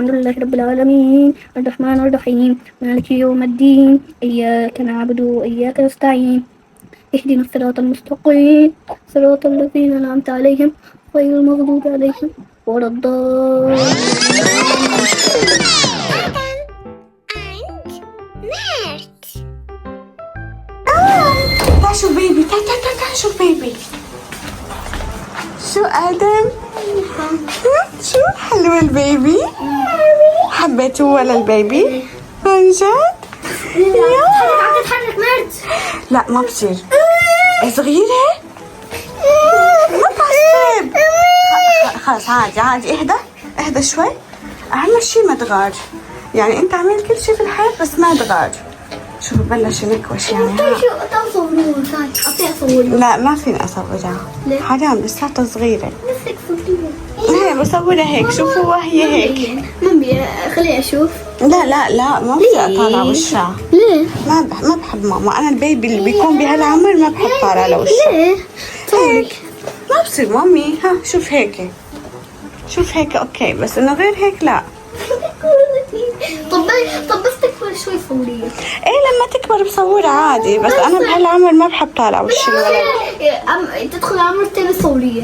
الحمد لله رب العالمين الرحمن الرحيم مالك يوم الدين إياك نعبد وإياك نستعين اهدنا الصراط المستقيم صراط الذين أنعمت عليهم غير المغضوب عليهم ولا الضالين. تعال شوف بيبي، تعال شوف بيبي. شو آدم؟ شو حلو البيبي؟ حبيتوه ولا البيبي؟ عن جد؟ عم تتحرك مرت. لا ما بصير. صغيرة؟ ما تعصب. خلص عادي اهدى شوي. أهم شي ما تغار. يعني أنت عملت كل شي في الحياة بس ما تغار. شوف بلش ينكوش يعني. لا ما فيني اصورها. حرام لساتها صغيرة. هي بصورها هيك. شوفوها هي هيك. مامي خليني اشوف. لا ما بدي اطالع وشها. ليه؟ ما بحب ماما. انا البيبي اللي بيكون بهالعمر ما بحب طالع لوشها. ليه؟ هيك ما بصير مامي. ها شوف هيك اوكي بس انه غير هيك لا. طب بس تكبر شوي صورية. ايه لما تكبر بصورها عادي بس انا بهالعمر ما بحب طالع وش الولد. تدخل عمر تاني صورية.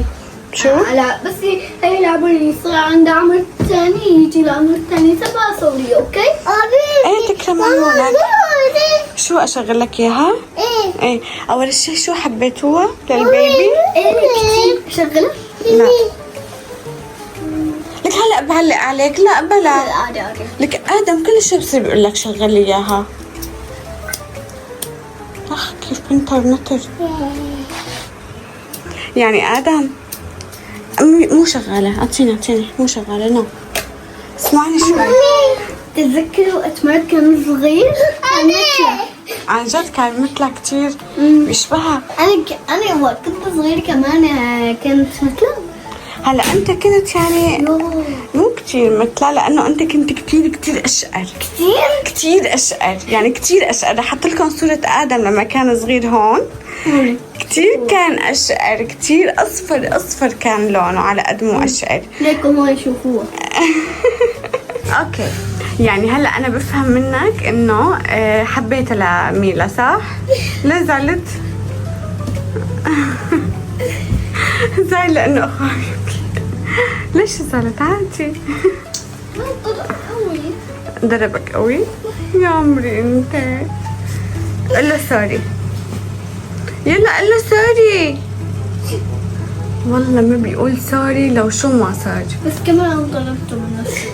شو؟ لا بس هي العمر يصير عندها عمر تاني يجي العمر تاني تبع صورية اوكي؟ ايه تكرم عيونك. شو اشغل لك اياها؟ ايه اول شيء شو حبيتوها للبيبي؟ ايه كتير شغلة؟ لا لك هلا بعلق عليك. لا بلا عادي لك ادم كل شيء بصير بيقول لك شغل لي اياها. اخ كيف نتر يعني ادم مو شغاله. اعطيني مو شغاله. نو اسمعني شوي. تتذكري وقت ما كان صغير؟ عن جد كان مثلها كتير بيشبهها. انا وقت كنت صغير كمان كانت مثلها. هلا انت كنت يعني مو كتير مثلها لانه انت كنت كتير اشقر. كتير اشقر يعني كتير اشقر. رح احط لكم صورة ادم لما كان صغير هون. كتير كان اشقر. كتير اصفر كان لونه على قد مو اشقر. ليكم هون يشوفوها. اوكي يعني هلا انا بفهم منك انه حبيتها لميلا صح؟ ليه زعلت؟ زعل لانه اخوي. ليش زعلت؟ عادي. ما ضرب قوي. ضربك قوي؟ يا عمري انت. قل له سوري. يلا قل له سوري. والله ما بيقول سوري لو شو ما صار. بس كمان انا ضربته من نفسي.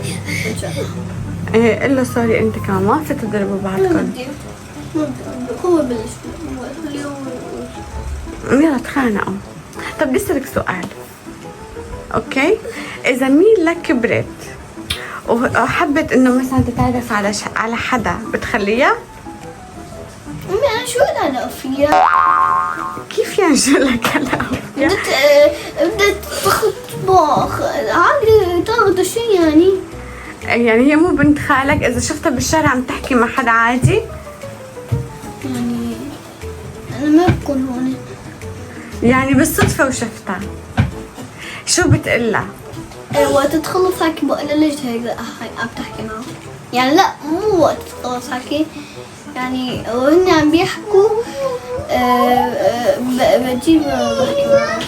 ايه قل له سوري انت كمان. ما فيك تضربوا بعضكم. هو بلش يلا تخانقوا. طب بدي اسالك سؤال اوكي؟ اذا ميلا كبرت وحبت انه مثلا تتعرف على حدا بتخليها؟ انا شو انا فيها؟ كيف يعني شو لك هلا؟ بدت تخطبخ عادي تاخذ شو يعني؟ يعني هي مو بنت خالك اذا شفتها بالشارع عم تحكي مع حدا عادي؟ يعني انا ما بكون هون. يعني بالصدفة وشفتها شو بتقلها؟ وقت تخلص حكي بقول لها ليش هيك عم تحكي معه؟ يعني لا مو وقت تخلص حكي يعني وهن عم بيحكوا بجيب بحكي معه.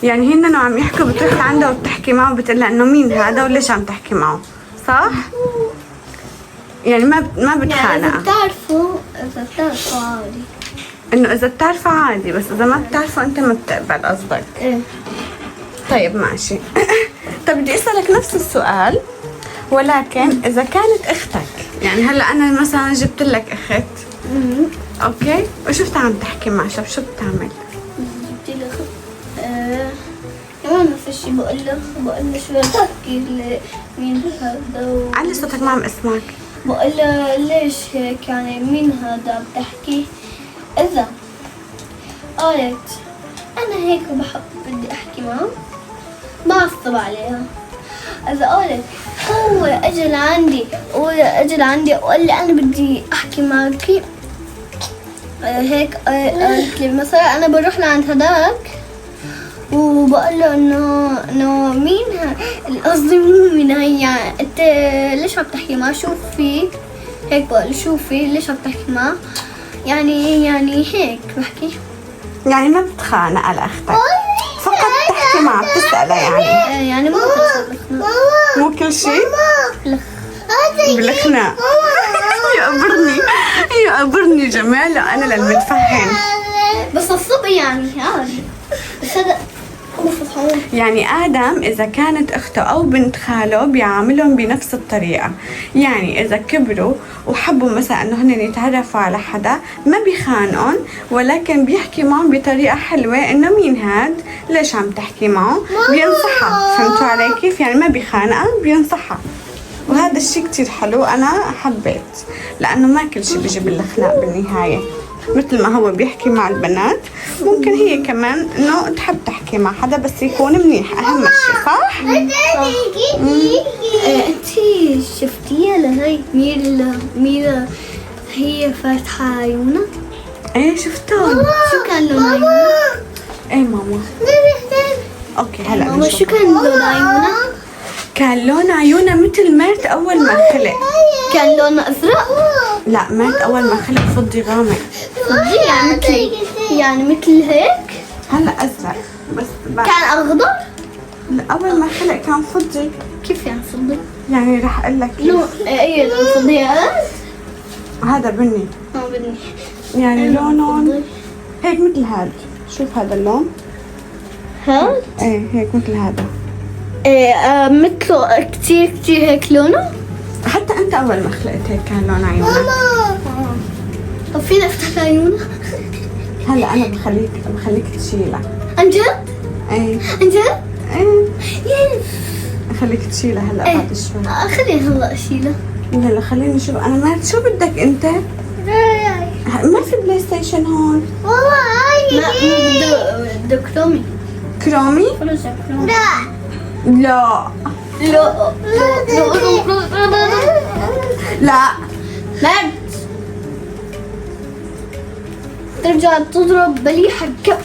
يعني هن عم يحكوا بتروح لعندها وبتحكي معه وبتقلها انه مين هذا وليش عم تحكي معه صح؟ يعني ما بتخانقها. يعني إذا بتعرفوا عادي. انه اذا بتعرفه عادي بس اذا ما بتعرفه انت ما بتقبل قصدك. ايه طيب ماشي. طب بدي اسالك نفس السؤال ولكن اذا كانت اختك. يعني هلا انا مثلا جبت لك اخت اوكي وشفتها عم تحكي مع شو بتعمل؟ جبت لي اخت كمان نفس الشيء بقول له شو بتحكي مين هذا علي صوتك ما عم اسمعك. بقول له ليش هيك يعني مين هذا بتحكي. إذا قالت أنا هيك بحب بدي أحكي معه بعصب عليها. إذا قالت هو أجل عندي وقال لي أنا بدي أحكي معك هيك قالت لي مثلا أنا بروح لعند هداك وبقول له انه مين قصدي مو مين هي، يعني انت ليش عم تحكي معه؟ شوف فيك هيك، بقول شوفي ليش عم تحكي معه، يعني هيك بحكي. يعني ما بتخانق على اختك، فقط تحكي معها بتسألها يعني. يعني مو مو كل شيء بالخناق. يقبرني جمال انا للمتفهم. بس الصبي يعني عادي، بس هذا يعني آدم إذا كانت أخته أو بنت خاله بيعاملهم بنفس الطريقة. يعني إذا كبروا وحبوا مثلا إنه هن يتعرفوا على حدا ما بيخانقهم، ولكن بيحكي معهم بطريقة حلوة إنه مين هاد؟ ليش عم تحكي معه؟ بينصحها. فهمتوا علي كيف؟ يعني ما بيخانقها، بينصحها. وهذا الشيء كتير حلو، أنا حبيت، لأنه ما كل شيء بيجي بالخناق بالنهاية. مثل ما هو بيحكي مع البنات ممكن هي كمان انه تحب تحكي مع حدا بس يكون منيح، اهم شيء. صح؟ انتي شفتيها لهي ميرا هي فاتحة عيونها؟ ايه شفتهم. شو كان لون عيونها؟ ايه ماما. اوكي هلا ماما شو كان لون عيونها؟ كان لون عيونها مثل ميرت اول ما خلق. كان لونها ازرق؟ لا ميرت اول ما خلق فضي غامق. فضي يعني مثل هيك؟ هلا ازرق بس كان اخضر؟ لا اول ما خلق كان فضي. كيف يعني فضي؟ يعني رح اقول لك لون ايه لون فضي هذا بني. بني يعني لونه هيك مثل هذا. شوف هذا اللون. هاد؟ ايه هيك مثل هذا. ايه مثله كتير هيك لونه؟ حتى انت اول ما خلقت هيك كان لون عيونك. طب فينا افتح عيونها؟ هلا انا بخليك تشيلها. عن جد؟ ايه عن جد؟ ايه يس. بخليك تشيلها هلا بعد شوي. خليني هلا اشيلها. هلا خليني نشوف. انا ما شو بدك انت؟ ما في بلاي ستيشن هون. لا بده كرومي. كرومي؟ لا لا لا مات ترجع تضرب بليحة كف.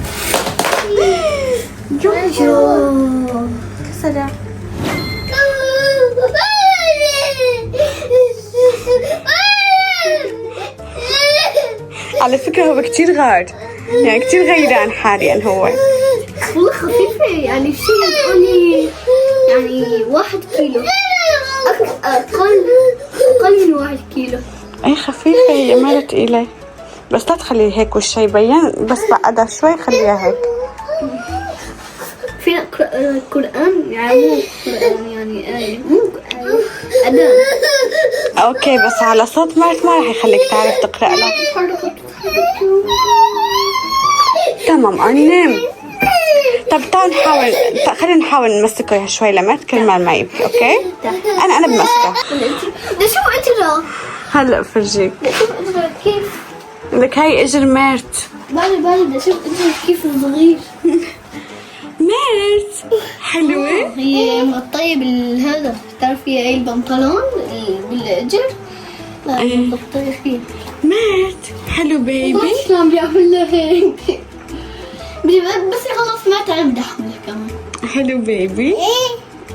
جو جو كسرها. على فكرة هو كتير غار، يعني كتير غيران حاليا هو. والله خفيفة، يعني شيء تقولي يعني 1 كيلو، أقل من 1 كيلو. اي خفيفة هي ما تقيلة، بس لا تخلي هيك وشي يبين، بس بعدها شوي خليها هيك. فينا القرآن يعني مو قرآن يعني آية، مو أذان. اوكي بس على صوت مارت ما راح يخليك تعرف تقرأ لها. تمام أنا نام. طب تعال نحاول، خلينا نحاول نمسكه شوي لمرت كرمال ما يبكي. اوكي انا بمسكه. ده شو اجره؟ هلا فرجيك. ده شوف اجره كيف. لك هاي اجر ميرت. بالي ده شوف اجره كيف صغير. ميرت حلوة. هي مغطية بالهذا، بتعرفي هاي البنطلون بالاجر مغطية فيه. ميرت حلو بيبي. شو عم بيعمل لها هيك؟ بس خلص ما تعرف بدي احمل كمان. حلو بيبي.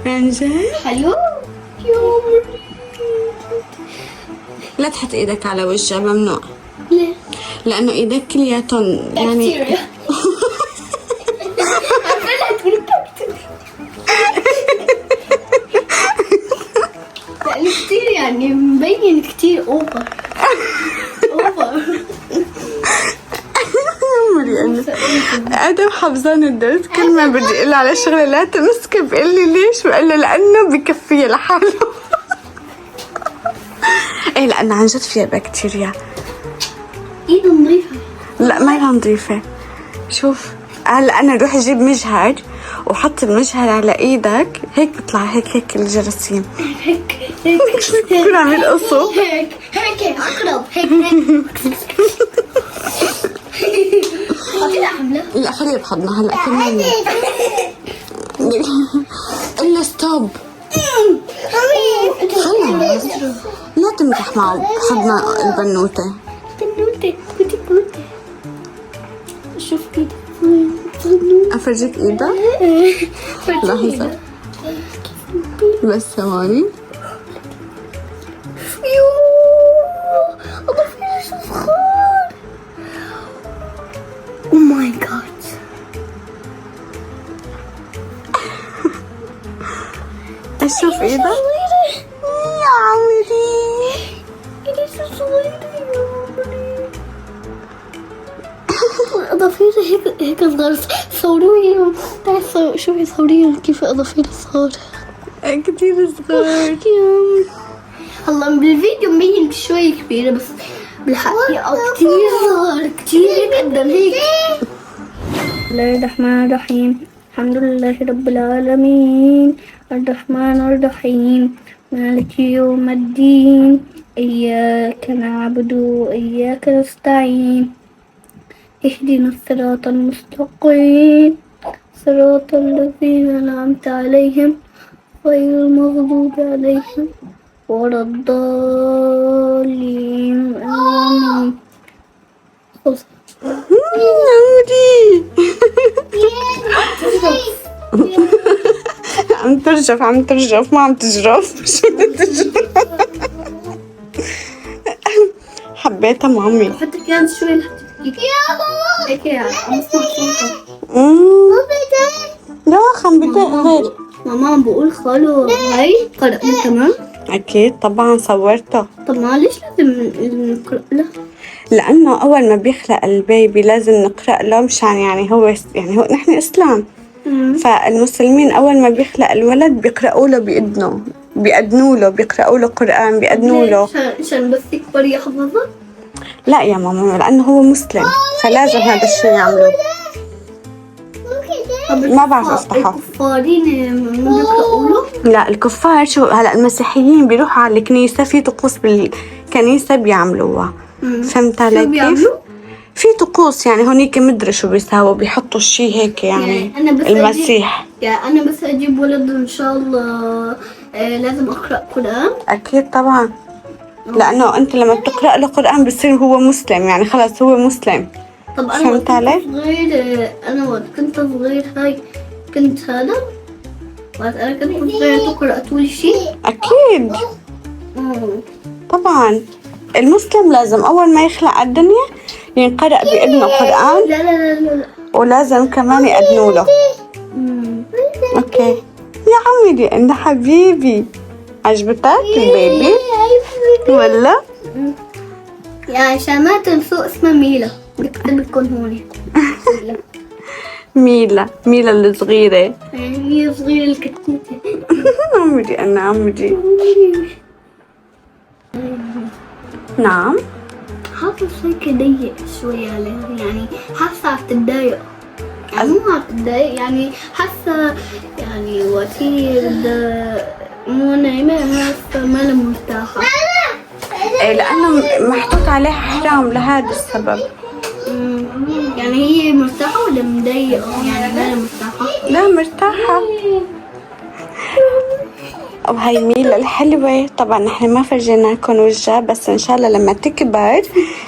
عن جد حلو. لا تحط ايدك على وجهها، ممنوع. ليه؟ لانه ايدك كلياتهم يعني بكتيريا. يعني كتير، يعني مبين كتير اوفر. ادم حفظان الدرس، كل ما بدي اقول على شغله لا تمسكه بقول لي ليش؟ بقول له لانه بكفيه لحاله. ايه لانه عن جد فيها بكتيريا. ايده نظيفه. لا ما هي نظيفه. شوف هلا انا روح اجيب مجهر وحط المجهر على ايدك هيك بيطلع هيك الجراثيم. هيك كل عم يرقصوا هيك اقرب هيك. خليها حمله. لا خليها بحضنها هلا كمان. الا ستوب. خلص لا تمزح معه بحضن البنوته. بنوته كوتي. شوف كده فرجيك ايدها. لحظة بس ثواني. يوه أضافير شو فخار. أوه ماي جاد. اشوف ايدها يا عمري. إيدي شو صغيرة يا عمري. أظافير هيك صغار. صوروني تعال شوفي صوريهم كيف أظافير صغار. كتير صغار. هلا بالفيديو مبين شوي كبيرة بس بالحقيقة كتير صغار كتير هيك قدام هيك. بسم الله الرحمن الرحيم. الحمد لله رب العالمين الرحمن الرحيم مالك يوم الدين إياك نعبد وإياك نستعين اهدنا الصراط المستقيم صراط الذين أنعمت عليهم غير المغضوب عليهم ولا الضالين آمين. عم ترجف ما عم تجرف. شو بدك تجرف؟ حبيتها مامي. حتى كانت شوي هيك عم اسمع صوتها. لا خم بدي غير. ماما عم بقول خالو هاي قرأنا كمان. اكيد طبعا صورته. طب ما ليش لازم نقرأ له؟ لانه اول ما بيخلق البيبي لازم نقرأ له مشان يعني هو نحن اسلام. فالمسلمين اول ما بيخلق الولد بيقرأوا له بيأذنوا له بيقرأوا له قرآن بيأذنوا له عشان بس يكبر يحفظه. لا يا ماما لانه هو مسلم فلازم هذا الشيء يعملوه. ما بعرف اصطحاب الكفارين ما بيقرأوا له. لا الكفار شو هلا المسيحيين بيروحوا على الكنيسة في طقوس بالكنيسة بيعملوها. فهمت علي كيف؟ في طقوس يعني هونيك مدري شو بيساووا بيحطوا الشيء هيك يعني أنا بس المسيح. أنا بس أجيب ولد إن شاء الله لازم أقرأ قرآن. أكيد طبعا لأنه أنت لما بتقرأ له قرآن بصير هو مسلم يعني خلاص هو مسلم. طب أنا فهمت علي؟ صغير كنت صغير هاي كنت هذا وقت أنا كنت صغير قرأتوا لي شيء. أكيد طبعا المسلم لازم أول ما يخلق الدنيا ينقرأ بإذنه قرآن. لا ولازم كمان يأذنوا له. أوكي يا عمي دي أنت حبيبي. عجبتك البيبي ولا؟ يعني عشان ما تنسوا اسمها ميلا بكتب لكم هون. ميلا الصغيرة. هي صغيرة الكتكوتة. عمدي أنا عمدي. نعم حاسة هيك ضيق شوي عليها يعني حاسة تتضايق يعني مو تتضايق يعني حاسة يعني وكثير مو نايمة حاسة ما مرتاحة. إيه لأنه محطوط عليها حرام لهذا السبب. يعني هي مرتاحة ولا مضايقة يعني ما مرتاحة؟ لا مرتاحة. وهي ميلا الحلوة طبعا نحن ما فرجينا لكم وجهها بس ان شاء الله لما تكبر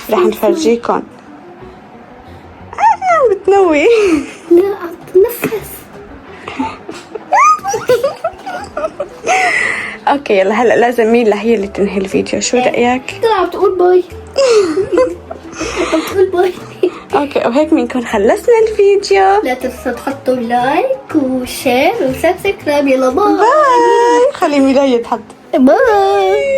رح نفرجيكم. بتنوي. لا اتنفس. اوكي يلا هلا لازم ميلا هي اللي تنهي الفيديو شو رأيك؟ عم تقول باي. عم تقول باي. اوكي وهيك بنكون خلصنا الفيديو. لا تنسوا تحطوا لايك وشير وسبسكرايب. يلا باي. باي. خلي ميلا يتحط. باي.